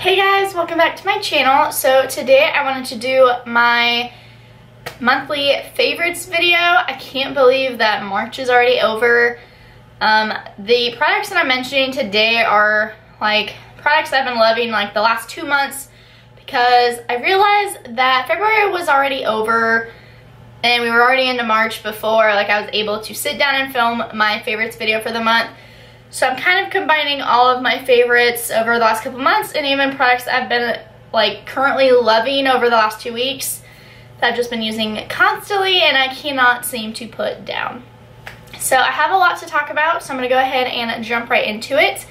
Hey guys, welcome back to my channel. So today I wanted to do my monthly favorites video. I can't believe that March is already over. The products that I'm mentioning today are like products I've been loving like the last 2 months, because I realized that February was already over and we were already into March before like I was able to sit down and film my favorites video for the month. So I'm kind of combining all of my favorites over the last couple months, and even products I've been like currently loving over the last 2 weeks that I've just been using constantly and I cannot seem to put down. So I have a lot to talk about, so I'm going to go ahead and jump right into it.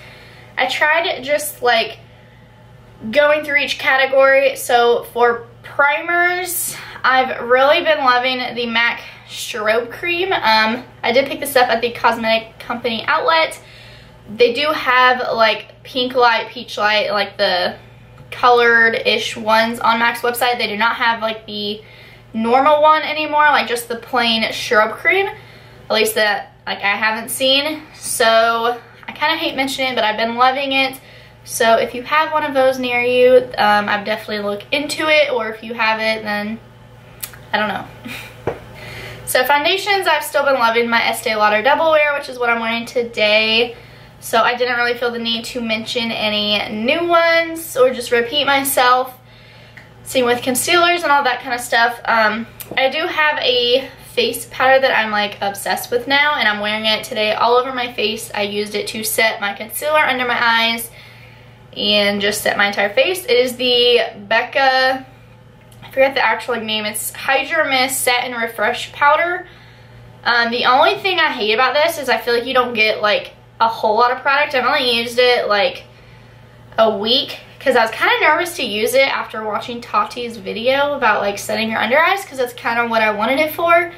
I tried just like going through each category. So for primers, I've really been loving the MAC Strobe Cream. I did pick this up at the cosmetic company outlet. They do have like pink light, peach light, like the colored-ish ones on MAC's website. They do not have like the normal one anymore, like just the plain Strobe Cream. At least that like I haven't seen. So I kind of hate mentioning it, but I've been loving it. So if you have one of those near you, I've definitely looked into it, or if you have it, then I don't know. So foundations, I've still been loving my Estee Lauder Double Wear, which is what I'm wearing today. So I didn't really feel the need to mention any new ones or just repeat myself. Same with concealers and all that kind of stuff. I do have a face powder that I'm like obsessed with now, and I'm wearing it today all over my face. I used it to set my concealer under my eyes and just set my entire face. It is the Becca, I forget the actual name, it's Hydra Mist Satin Refresh Powder. The only thing I hate about this is I feel like you don't get like a whole lot of product. I've only used it like a week because I was kind of nervous to use it after watching Tati's video about like setting your under eyes, because that's kind of what I wanted it for.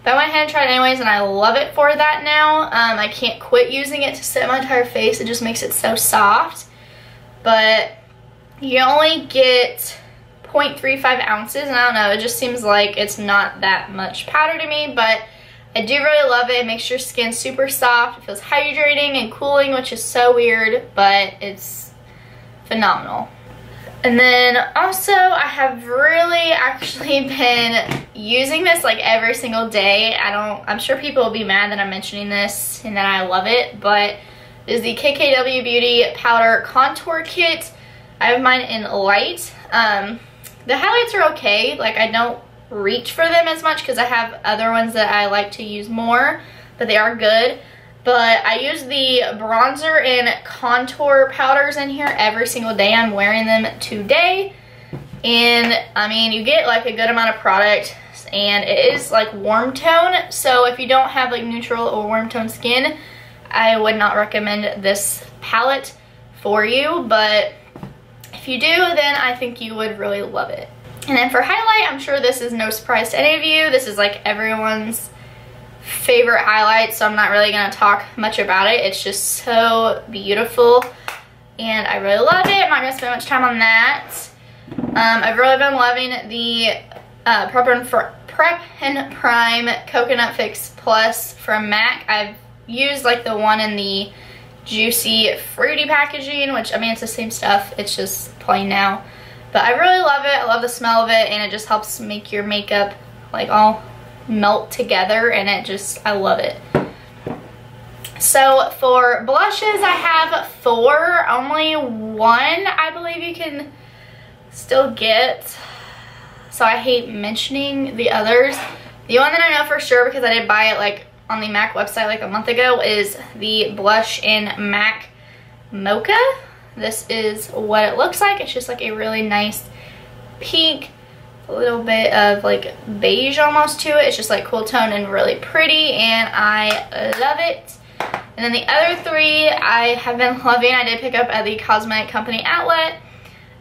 But I went ahead and tried it anyways, and I love it for that now. I can't quit using it to set my entire face. It just makes it so soft. But you only get 0.35 ounces, and I don't know, it just seems like it's not that much powder to me, but I do really love it. It makes your skin super soft. It feels hydrating and cooling, which is so weird, but it's phenomenal. And then also I have really actually been using this like every single day. I'm sure people will be mad that I'm mentioning this and that I love it, but it is the KKW Beauty Powder Contour Kit. I have mine in light. The highlights are okay. Like I don't reach for them as much because I have other ones that I like to use more, but they are good. But I use the bronzer and contour powders in here every single day. I'm wearing them today, and I mean, you get like a good amount of product, and it is like warm tone. So if you don't have like neutral or warm tone skin, I would not recommend this palette for you, but if you do, then I think you would really love it. And then for highlight, I'm sure this is no surprise to any of you. This is like everyone's favorite highlight, so I'm not really going to talk much about it. It's just so beautiful, and I really love it. I'm not going to spend much time on that. I've really been loving the Prep and Prime Coconut Fix Plus from MAC. I've used like the one in the juicy fruity packaging, which I mean it's the same stuff, it's just plain now. But I really love it. I love the smell of it, and it just helps make your makeup like all melt together, and I love it. So for blushes, I have 4. Only one I believe you can still get, so I hate mentioning the others. The one that I know for sure, because I did buy it like on the MAC website like a month ago, is the blush in MAC Mocha. This is what it looks like. It's just like a really nice pink, a little bit of like beige almost to it. It's just like cool tone and really pretty, and I love it. And then the other 3 I have been loving. I did pick up at the cosmetic company outlet.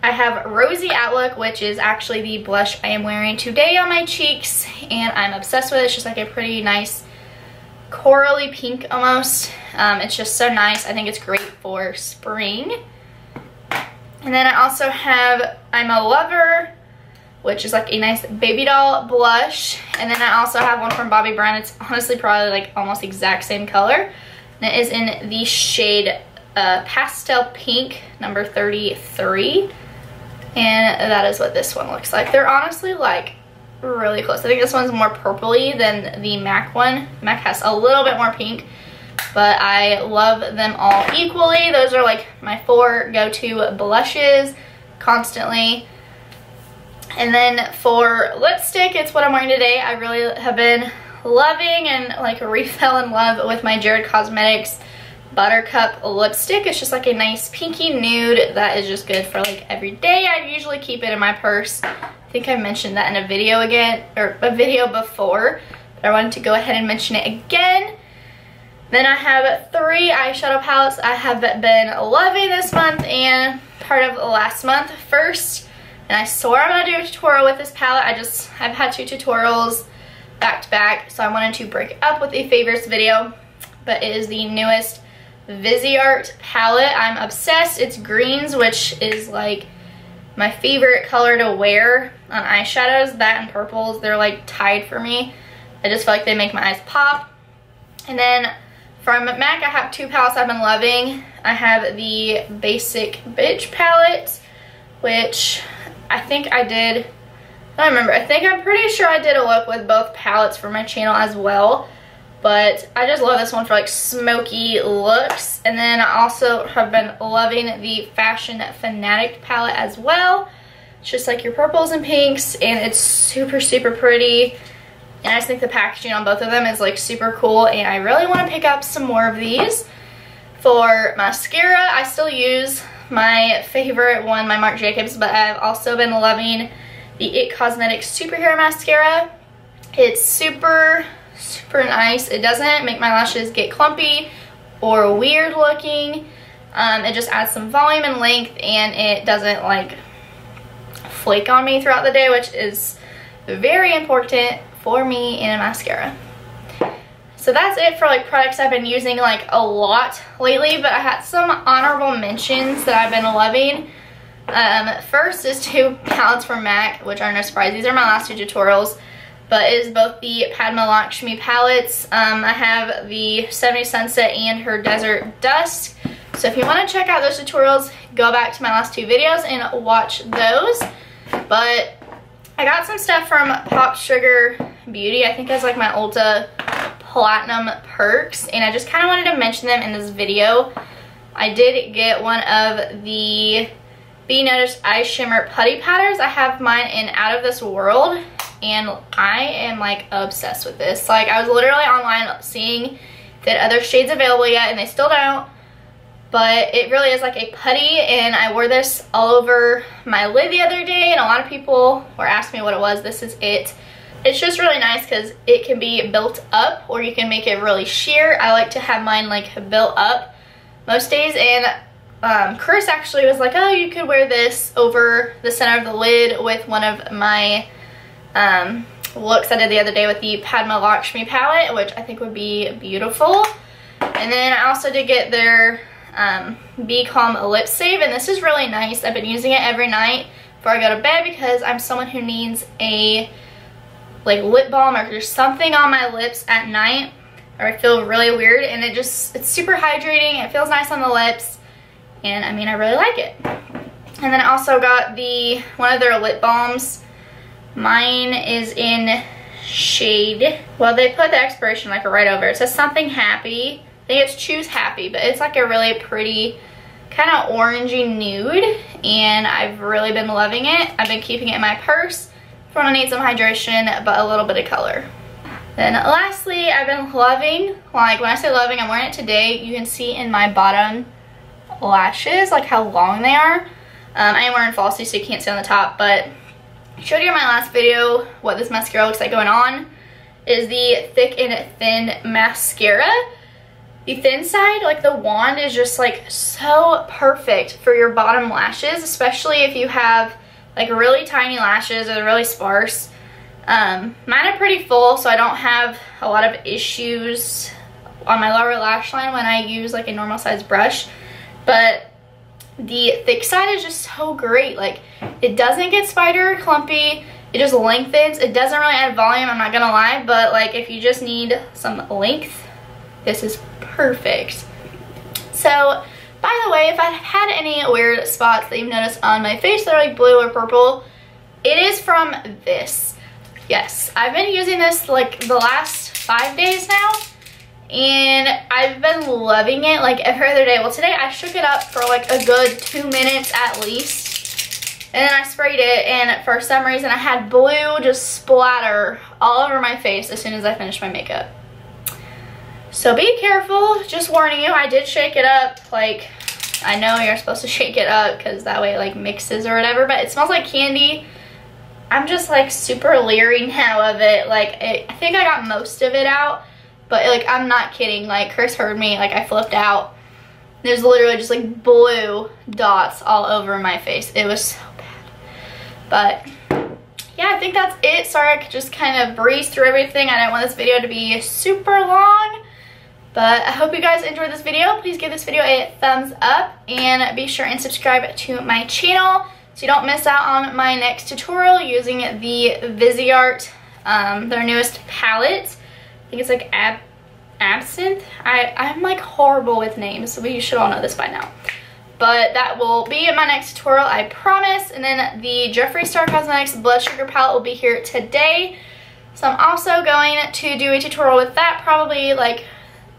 I have Rosy Outlook, which is actually the blush I am wearing today on my cheeks, and I'm obsessed with it. It's just like a pretty nice corally pink almost. It's just so nice. I think it's great for spring. And then I also have I'm a Lover, which is like a nice baby doll blush. And then I also have one from Bobbi Brown. It's honestly probably like almost exact same color. And it is in the shade Pastel Pink number 33. And that is what this one looks like. They're honestly like really close. I think this one's more purpley than the MAC one. MAC has a little bit more pink, but I love them all equally. Those are like my 4 go-to blushes constantly. And then for lipstick, it's what I'm wearing today. I really have been loving and like fell in love with my Jared Cosmetics Buttercup lipstick. It's just like a nice pinky nude that is just good for like every day. I usually keep it in my purse. I think I mentioned that in a video before, but I wanted to go ahead and mention it again. Then I have 3 eyeshadow palettes I have been loving this month and part of last month. First, and I swore I'm gonna do a tutorial with this palette. I've had 2 tutorials back to back, so I wanted to break up with a favorites video, but it is the newest Viseart palette. I'm obsessed. It's greens, which is like my favorite color to wear on eyeshadows. That and purples, they're like tied for me. I just feel like they make my eyes pop. And then from MAC, I have 2 palettes I've been loving. I have the Basic Bitch palette, which I think I did, I don't remember. I'm pretty sure I did a look with both palettes for my channel as well. But I just love this one for like smoky looks. And then I also have been loving the Fashion Fanatic palette as well. It's just like your purples and pinks, and it's super, super pretty. And I just think the packaging on both of them is like super cool, and I really want to pick up some more of these. For mascara, I still use my favorite one, my Marc Jacobs, but I've also been loving the IT Cosmetics Superhero Mascara. It's super nice. It doesn't make my lashes get clumpy or weird looking. It just adds some volume and length, and it doesn't like flake on me throughout the day, which is very important for me in a mascara. So that's it for like products I've been using like a lot lately, but I had some honorable mentions that I've been loving. First is 2 palettes from MAC, which are no surprise. These are my last 2 tutorials. But it is both the Padma Lakshmi palettes. I have the 70 Sunset and her Desert Dusk. So if you want to check out those tutorials, go back to my last 2 videos and watch those. But I got some stuff from Pop Sugar Beauty. I think it's like my Ulta Platinum Perks. And I just kind of wanted to mention them in this video. I did get one of the Be Noticed Eye Shimmer Putty Powders. I have mine in Out of This World, and I am like obsessed with this. Like, I was literally online seeing if they had other shades available yet, and they still don't. But it really is like a putty, and I wore this all over my lid the other day, and a lot of people were asking me what it was. This is it. It's just really nice because it can be built up, or you can make it really sheer. I like to have mine like built up most days, and Chris actually was like, oh, you could wear this over the center of the lid with one of my looks I did the other day with the Padma Lakshmi palette, which I think would be beautiful. And then I also did get their Be Calm Lip Save, and this is really nice. I've been using it every night before I go to bed because I'm someone who needs a like lip balm or just something on my lips at night, or I feel really weird, and it's super hydrating. It feels nice on the lips, and I mean, I really like it. And then I also got one of their lip balms. Mine is in shade, well, they put the expiration like right over. It says something happy. I think it's Choose Happy, but it's like a really pretty kind of orangey nude, and I've really been loving it. I've been keeping it in my purse when I need some hydration but a little bit of color. Then lastly, I've been loving, like when I say loving, I'm wearing it today. You can see in my bottom lashes like how long they are. I am wearing falsies, so you can't see on the top, but I showed you in my last video what this mascara looks like going on. Is the Thick and Thin mascara. The thin side, like the wand, is just like so perfect for your bottom lashes, especially if you have like really tiny lashes or really sparse. Mine are pretty full, so I don't have a lot of issues on my lower lash line when I use like a normal size brush. But the thick side is just so great. Like, it doesn't get spider clumpy. It just lengthens. It doesn't really add volume, I'm not gonna lie, but like if you just need some length, this is perfect. So By the way, if I've had any weird spots that you've noticed on my face that are like blue or purple, it is from this. Yes, I've been using this like the last 5 days now, and I've been loving it like every other day. Well, today I shook it up for like a good 2 minutes at least, and then I sprayed it, and for some reason I had blue just splatter all over my face as soon as I finished my makeup. So be careful, just warning you, I did shake it up. Like, I know you're supposed to shake it up because that way it like mixes or whatever, but it smells like candy. I'm just like super leery now of it. Like, I think I got most of it out, but like, I'm not kidding. Like, Chris heard me, like I flipped out. There's literally just like blue dots all over my face. It was so bad. But yeah, I think that's it. Sorry, I could just kind of breeze through everything. I didn't want this video to be super long. But I hope you guys enjoyed this video. Please give this video a thumbs up and be sure and subscribe to my channel so you don't miss out on my next tutorial using the Viseart, their newest palette. I think it's like Absinthe. I'm like horrible with names, so you should all know this by now. But that will be in my next tutorial, I promise. And then the Jeffree Star Cosmetics Blood Sugar Palette will be here today. So I'm also going to do a tutorial with that, probably like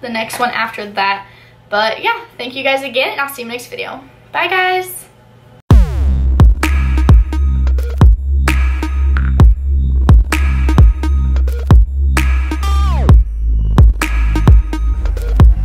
the next one after that. But yeah, thank you guys again, and I'll see you in the next video. Bye guys.